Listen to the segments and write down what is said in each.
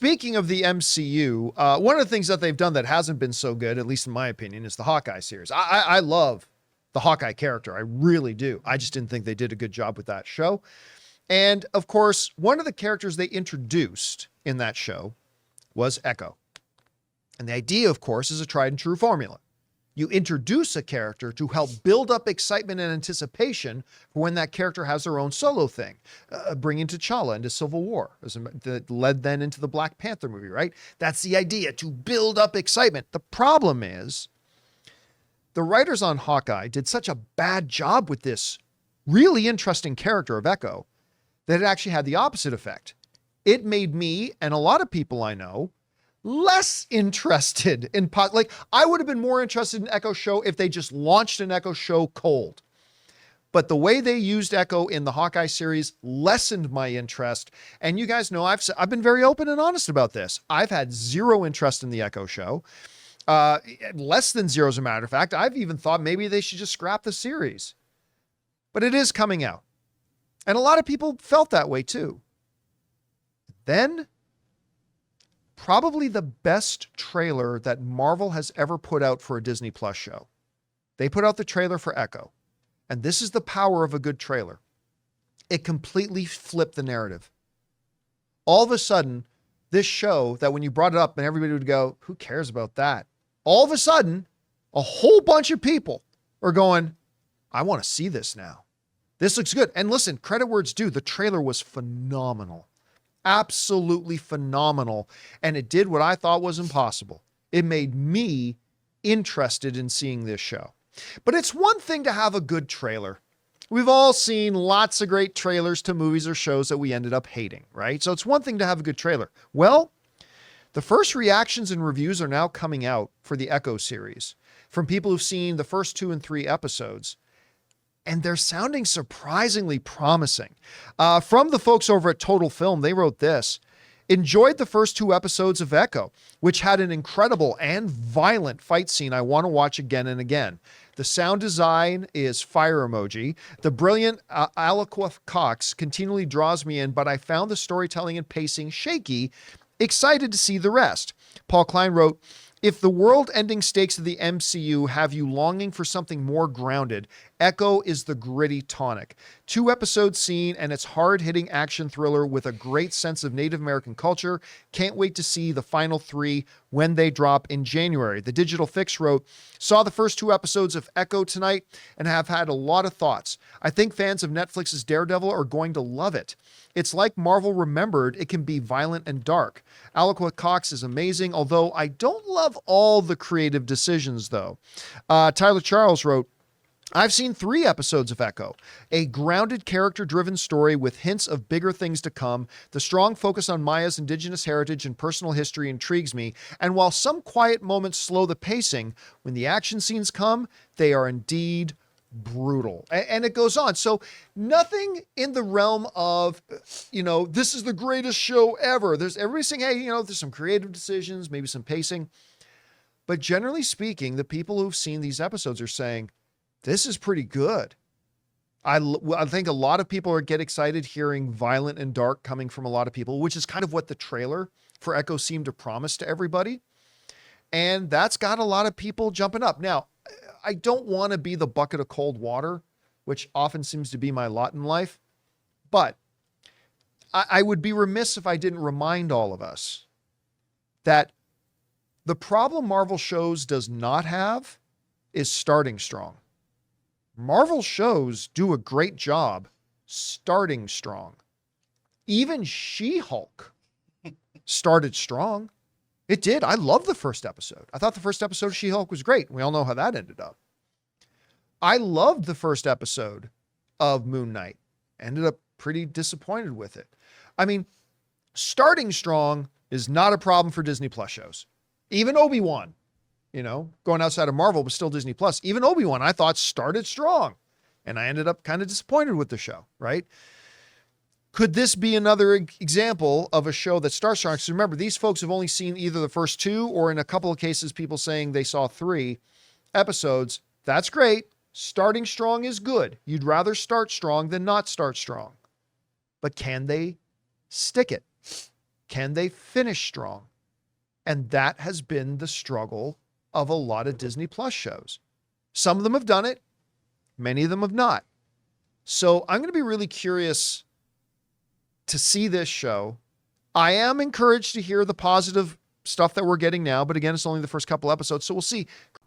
speaking of the MCU, one of the things that they've done that hasn't been so good, at least in my opinion, is the Hawkeye series. I love the Hawkeye character. I really do. I just didn't think they did a good job with that show. And of course, one of the characters they introduced in that show was Echo. And the idea, of course, is a tried and true formula. You introduce a character to help build up excitement and anticipation for when that character has their own solo thing. Bringing T'Challa into Civil War, that led then into the Black Panther movie, right? That's the idea, to build up excitement. The problem is the writers on Hawkeye did such a bad job with this really interesting character of Echo that it actually had the opposite effect. It made me, and a lot of people I know, less interested in like I would have been more interested in Echo show if they just launched an Echo show cold. But the way they used Echo in the Hawkeye series lessened my interest. And you guys know I've been very open and honest about this. I've had zero interest in the Echo show. Less than zero, as a matter of fact. I've even thought maybe they should just scrap the series. But it is coming out. And a lot of people felt that way too. Then probably the best trailer that Marvel has ever put out for a Disney Plus show. They put out the trailer for Echo. And this is the power of a good trailer. It completely flipped the narrative. All of a sudden, this show that when you brought it up and everybody would go, who cares about that? All of a sudden, a whole bunch of people are going, I want to see this now. This looks good. And listen, credit where it's due. The trailer was phenomenal. Absolutely phenomenal. And it did what I thought was impossible. It made me interested in seeing this show. But it's one thing to have a good trailer. We've all seen lots of great trailers to movies or shows that we ended up hating, right? So it's one thing to have a good trailer. Well, the first reactions and reviews are now coming out for the Echo series from people who've seen the first 2 and 3 episodes. And they're sounding surprisingly promising. From the folks over at Total Film, they wrote this: enjoyed the first 2 episodes of Echo, which had an incredible and violent fight scene I want to watch again and again. The sound design is fire emoji. The brilliant Aliqua Cox continually draws me in, but I found the storytelling and pacing shaky. Excited to see the rest. Paul Klein wrote, if the world-ending stakes of the MCU have you longing for something more grounded, Echo is the gritty tonic. 2 episodes seen, and it's hard-hitting action thriller with a great sense of Native American culture. Can't wait to see the final 3 when they drop in January. The Digital Fix wrote, saw the first 2 episodes of Echo tonight and have had a lot of thoughts. I think fans of Netflix's Daredevil are going to love it. It's like Marvel remembered it can be violent and dark. Aliqua Cox is amazing, although I don't love all the creative decisions, though. Tyler Charles wrote, I've seen 3 episodes of Echo, a grounded character-driven story with hints of bigger things to come. The strong focus on Maya's indigenous heritage and personal history intrigues me, and while some quiet moments slow the pacing, when the action scenes come, they are indeed brutal. And it goes on. So nothing in the realm of, this is the greatest show ever. There's everybody saying, hey, there's some creative decisions, maybe some pacing. But generally speaking, the people who've seen these episodes are saying, this is pretty good. I think a lot of people get excited hearing violent and dark coming from a lot of people, which is kind of what the trailer for Echo seemed to promise to everybody. And that's got a lot of people jumping up. Now, I don't want to be the bucket of cold water, which often seems to be my lot in life, but I would be remiss if I didn't remind all of us that the problem Marvel shows does not have is starting strong. Marvel shows do a great job starting strong. Even She-Hulk started strong. It did. I love the first episode. I thought the first episode of She-Hulk was great. We all know how that ended up. I loved the first episode of Moon Knight. Ended up pretty disappointed with it. I mean, starting strong is not a problem for Disney Plus shows. Even Obi-Wan, going outside of Marvel, but still Disney Plus. Even Obi-Wan, I thought started strong. And I ended up kind of disappointed with the show, right? Could this be another example of a show that starts strong? So remember, these folks have only seen either the first 2 or in a couple of cases, people saying they saw 3 episodes. That's great. Starting strong is good. You'd rather start strong than not start strong. But can they stick it? Can they finish strong? And that has been the struggle of a lot of Disney Plus shows. Some of them have done it. Many of them have not. So I'm going to be really curious to see this show. I am encouraged to hear the positive stuff that we're getting now, but again, it's only the first couple episodes, so we'll see.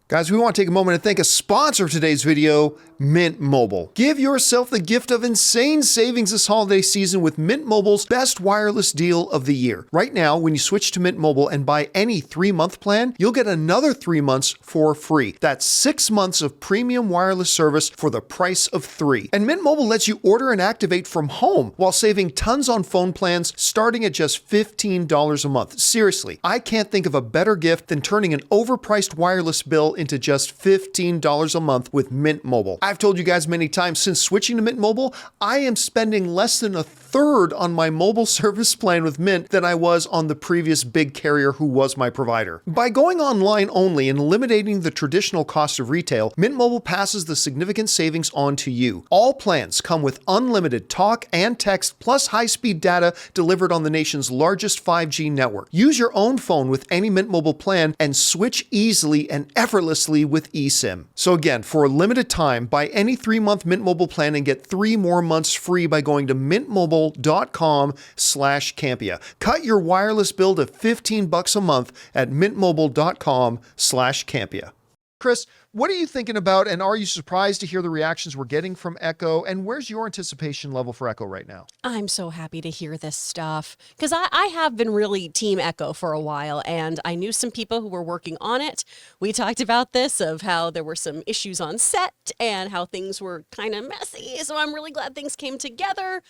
Guys, we want to take a moment and thank a sponsor of today's video, Mint Mobile. Give yourself the gift of insane savings this holiday season with Mint Mobile's best wireless deal of the year. Right now, when you switch to Mint Mobile and buy any 3-month plan, you'll get another 3 months for free. That's 6 months of premium wireless service for the price of 3. And Mint Mobile lets you order and activate from home while saving tons on phone plans starting at just $15 a month. Seriously, I can't think of a better gift than turning an overpriced wireless bill into just $15 a month with Mint Mobile. I've told you guys many times, since switching to Mint Mobile, I am spending less than a third on my mobile service plan with Mint than I was on the previous big carrier who was my provider. By going online only and eliminating the traditional cost of retail, Mint Mobile passes the significant savings on to you. All plans come with unlimited talk and text plus high-speed data delivered on the nation's largest 5G network. Use your own phone with any Mint Mobile plan and switch easily and effortlessly with eSIM. So again, for a limited time, buy any 3-month Mint Mobile plan and get 3 more months free by going to mintmobile.com/Campea. Cut your wireless bill to $15 a month at mintmobile.com/Campea. Chris, what are you thinking about, and are you surprised to hear the reactions we're getting from Echo, and where's your anticipation level for Echo right now? I'm so happy to hear this stuff, because I have been really Team Echo for a while, and I knew some people who were working on it. We talked about this, of how there were some issues on set and how things were kind of messy, so I'm really glad things came together.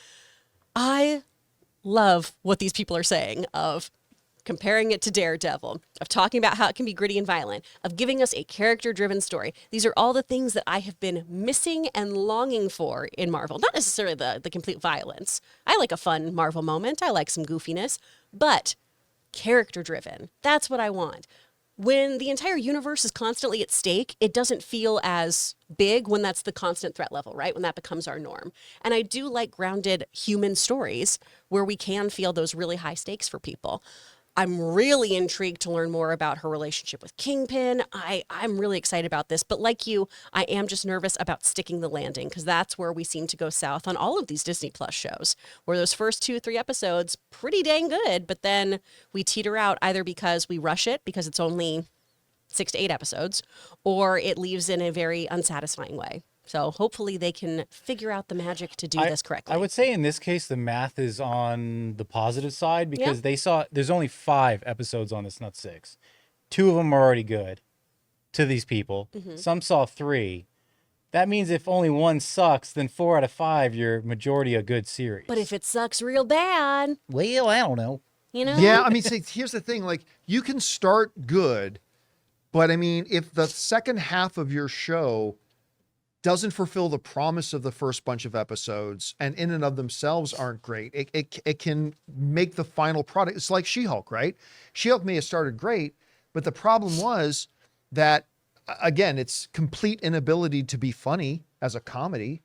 I love what these people are saying, of comparing it to Daredevil, of talking about how it can be gritty and violent, of giving us a character-driven story. These are all the things that I have been missing and longing for in Marvel. Not necessarily the complete violence. I like a fun Marvel moment. I like some goofiness, but character-driven. That's what I want. When the entire universe is constantly at stake, it doesn't feel as big when that's the constant threat level, right? When that becomes our norm. And I do like grounded human stories where we can feel those really high stakes for people. I'm really intrigued to learn more about her relationship with Kingpin. I'm really excited about this, but like you, I am just nervous about sticking the landing, because that's where we seem to go south on all of these Disney Plus shows, where those first 2-3 episodes, pretty dang good, but then we teeter out either because we rush it because it's only 6 to 8 episodes, or it leaves in a very unsatisfying way. So hopefully they can figure out the magic to do this correctly. I would say in this case, the math is on the positive side, because there's only 5 episodes on this, not 6. 2 of them are already good to these people. Mm-hmm. Some saw 3. That means if only 1 sucks, then 4 out of 5, you're majority a good series. But if it sucks real bad, well, I don't know. You know? Yeah, I mean, see, here's the thing. Like, you can start good, but I mean, if the second half of your show doesn't fulfill the promise of the first bunch of episodes and in and of themselves aren't great, it can make the final product. It's like She-Hulk, right? She-Hulk may have started great, but the problem was that, again, its complete inability to be funny as a comedy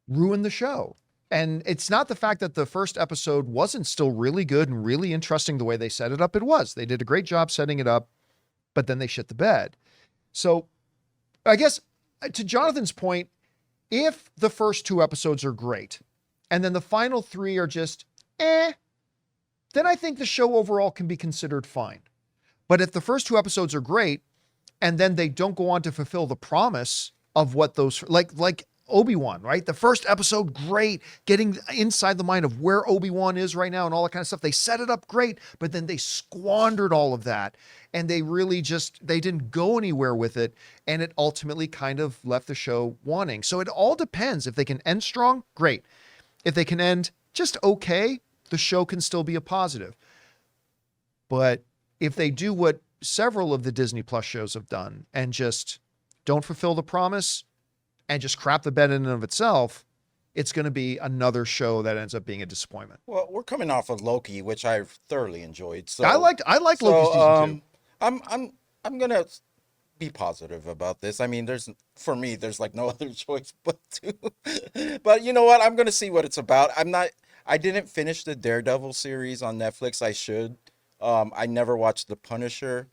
ruined the show. And it's not the fact that the first episode wasn't still really good and really interesting the way they set it up. It was. They did a great job setting it up, but then they shit the bed. So I guess, to Jonathan's point, if the first 2 episodes are great and then the final 3 are just then I think the show overall can be considered fine. But if the first 2 episodes are great and then they don't go on to fulfill the promise of what those, like Obi-Wan, right? The first episode, great, getting inside the mind of where Obi-Wan is right now and all that kind of stuff. They set it up great, but then they squandered all of that. And they really they didn't go anywhere with it. And it ultimately kind of left the show wanting. So it all depends. If they can end strong, great. If they can end just okay, the show can still be a positive. But if they do what several of the Disney Plus shows have done and just don't fulfill the promise and just crap the bed in and of itself, it's going to be another show that ends up being a disappointment. Well, we're coming off of Loki, which I've thoroughly enjoyed. So I like Loki season 2. I'm gonna be positive about this. I mean, there's like no other choice but to. But you know what? I'm gonna see what it's about. I didn't finish the Daredevil series on Netflix. I should. I never watched The Punisher.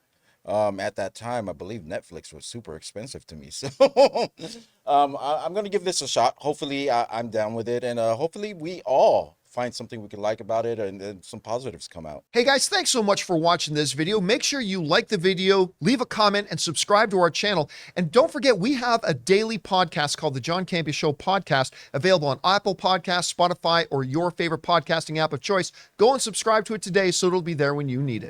At that time, I believe Netflix was super expensive to me. So I'm going to give this a shot. Hopefully I'm down with it. And hopefully we all find something we can like about it and some positives come out. Hey guys, thanks so much for watching this video. Make sure you like the video, leave a comment, and subscribe to our channel. And don't forget, we have a daily podcast called the John Campea Show podcast, available on Apple Podcasts, Spotify, or your favorite podcasting app of choice. Go and subscribe to it today so it'll be there when you need it.